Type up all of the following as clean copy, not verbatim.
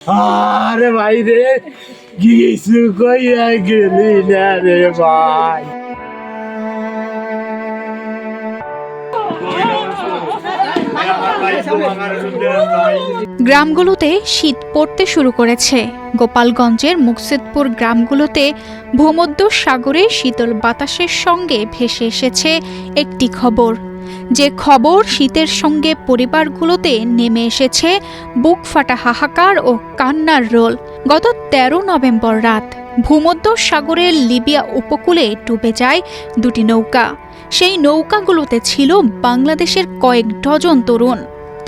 আরে ভাই রে, কিছু কইয়া গেলি না রে ভাই। গ্রামগুলোতে শীত পড়তে শুরু করেছে। গোপালগঞ্জের মুকসেদপুর গ্রামগুলোতে ভূমধ্যসাগরে শীতল বাতাসের সঙ্গে ভেসে এসেছে একটি খবর, যে খবর শীতের সঙ্গে পরিবারগুলোতে নেমে এসেছে বুক ফাটা হাহাকার ও কান্নার রোল। গত ১৩ নভেম্বর রাত ভূমধ্যসাগরের লিবিয়া উপকূলে ডুবে যায় দুটি নৌকা। সেই নৌকাগুলোতে ছিল বাংলাদেশের কয়েক ডজন তরুণ।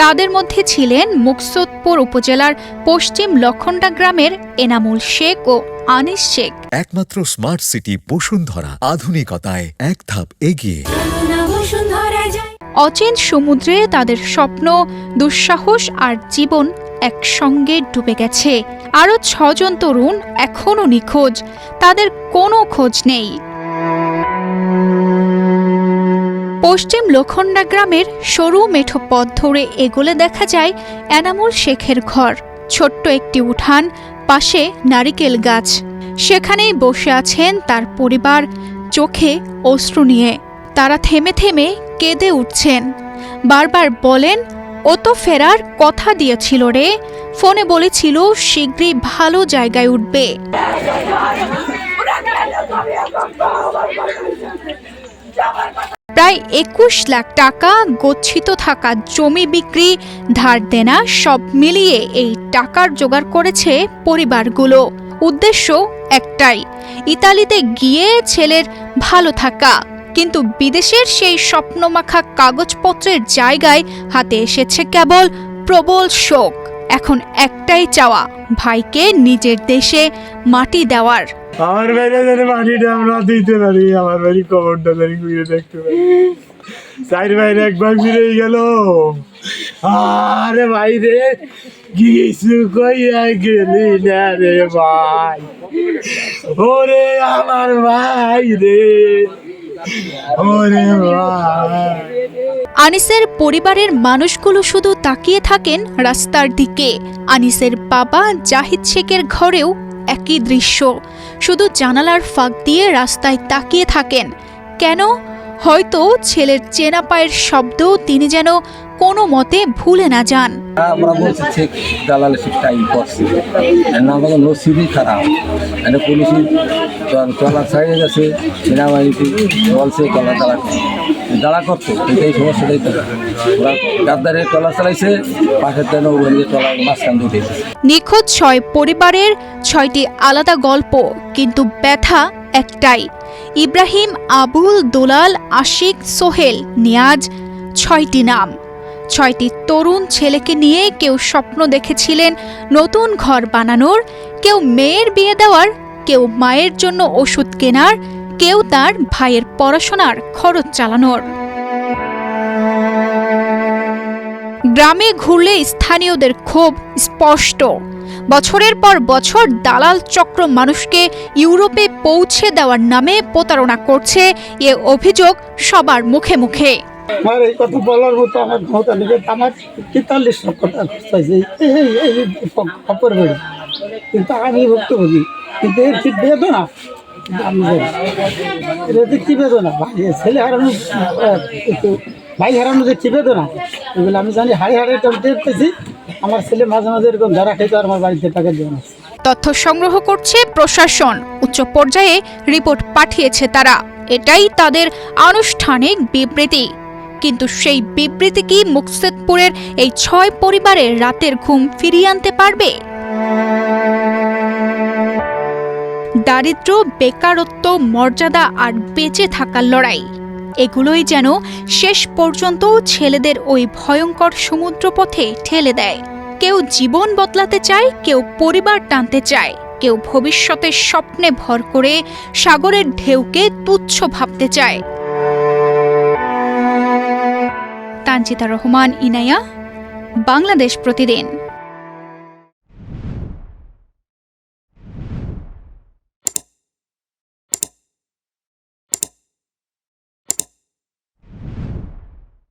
তাদের মধ্যে ছিলেন মুকসেদপুর উপজেলার পশ্চিম লক্ষণডা গ্রামের এনামুল শেখ ও আনিস শেখ। একমাত্র স্মার্ট সিটি বসুন্ধরা, আধুনিকতায় এক ধাপ এগিয়ে। অচেন সমুদ্রে তাদের স্বপ্ন, দুঃসাহস আর জীবন একসঙ্গে ডুবে গেছে। আরও ৬ জন তরুণ এখনও নিখোঁজ, তাদের কোনো খোঁজ নেই। পশ্চিম লক্ষণডা গ্রামের সরু মেঠো পথ ধরে এগোলে দেখা যায় এনামুল শেখের ঘর। ছোট্ট একটি উঠান, পাশে নারিকেল গাছ। সেখানেই বসে আছেন তার পরিবার, চোখে অশ্রু নিয়ে। তারা থেমে থেমে কেঁদে উঠছেন, বারবার বলেন, ও তো ফেরার কথা দিয়েছিল রে, ফোনে বলেছিল শীঘ্রই ভালো জায়গায় উঠবে। প্রায় ২১ লাখ টাকা, গচ্ছিত থাকা জমি বিক্রি, ধার দেনা সব মিলিয়ে এই টাকার জোগাড় করেছে পরিবারগুলো। উদ্দেশ্য একটাই, ইতালিতে গিয়ে ছেলের ভালো থাকা। কিন্তু বিদেশের সেই স্বপ্নমাখা কাগজপত্রের জায়গায় হাতে এসেছে কেবল প্রবল শোক। এখন একটাই চাওয়া, ভাইকে নিজের দেশে মাটি দেওয়ার। আমার বাইরে যেন মাটিটা আমরা দিতে পারি, আমার বাড়ি কবরটা জানি ঘুরে দেখতে পারি। চার বাইরে একবার ফিরে গেল। আরে ভাই রে, কিছু কইয়া গেলি না রে ভাই। ওরে আমার ভাই রে, ওরে ভাই। আনিসের পরিবারের মানুষগুলো শুধু তাকিয়ে থাকেন রাস্তার দিকে। আনিসের বাবা জাহিদ শেখের ঘরেও একই দৃশ্য, শুধু জানালার ফাঁক দিয়ে রাস্তায় তাকিয়ে থাকেন। কেন? হয়তো ছেলের চেনা পায়ের শব্দ তিনি যেন কোনো মতে ভুলে না যান। আমরা বলছি চেক দালাল টাইম করছি, আমাদের নসিবই খারাপ। এটা পুলিশি তলা ছাড়িয়ে গেছে, সেনাবাহিনীতে বলছে তলা দাঁড়া করতো, কিন্তু এই সমস্যাটাই তো ওরা গাদ্দারের তলা চালাইছে, পাশের তেন তলার মাঝখান দুটে। নিখোঁজ ৬ পরিবারের ৬টি আলাদা গল্প, কিন্তু ব্যথা একটাই। ইব্রাহিম, আবুল, দুলাল, আশিক, সোহেল, নিয়াজ, ৬টি নাম। ৬টি তরুণ ছেলেকে নিয়ে কেউ স্বপ্ন দেখেছিলেন নতুন ঘর বানানোর, কেউ মেয়ের বিয়ে দেওয়ার, কেউ মায়ের জন্য ওষুধ কেনার, কেউ তার ভাইয়ের পড়াশোনার খরচ চালানোর। গ্রামে ঘুরলে স্থানীয়দের ক্ষোভ স্পষ্ট। বছরের পর বছর দালাল চক্র মানুষকে ইউরোপে পৌঁছে দেওয়ার নামে প্রতারণা করছে, এ অভিযোগ সবার মুখে মুখে। আমার এই কথা বলার মতো আমার ক্ষমতা নেই। আমার ৪৩ লক্ষ টাকা চাইছে এই খবর বেড়ে, কিন্তু আমি ভুক্তভোগী। কিন্তু এর ঠিক বেদনা আমি জানি, এটা যে কী বেদনা, ভাই ছেলে হারানো, কিন্তু ভাই হারানো যে কী বেদনা, এগুলো আমি জানি। হাড়ে হাড়ে টের পেয়েছি। আমার ছেলে মাঝে মাঝে এরকম ধরা খেতে আমার বাড়িতে টাকা দেওয়া আছে। তথ্য সংগ্রহ করছে প্রশাসন, উচ্চ পর্যায়ে রিপোর্ট পাঠিয়েছে তারা। এটাই তাদের আনুষ্ঠানিক বিবৃতি। কিন্তু সেই বিবৃতি কি মুকসেদপুরের এই ৬ পরিবারের রাতের ঘুম ফিরিয়ে আনতে পারবে? দারিদ্র্য, বেকারত্ব, মর্যাদা আর বেঁচে থাকার লড়াই, এগুলোই যেন শেষ পর্যন্ত ছেলেদের ওই ভয়ঙ্কর সমুদ্রপথে ঠেলে দেয়। কেউ জীবন বদলাতে চায়, কেউ পরিবার টানতে চায়, কেউ ভবিষ্যতের স্বপ্নে ভর করে সাগরের ঢেউকে তুচ্ছ ভাবতে চায়। তানজিদা রহমান, ইনায়া, বাংলাদেশ প্রতিদিন।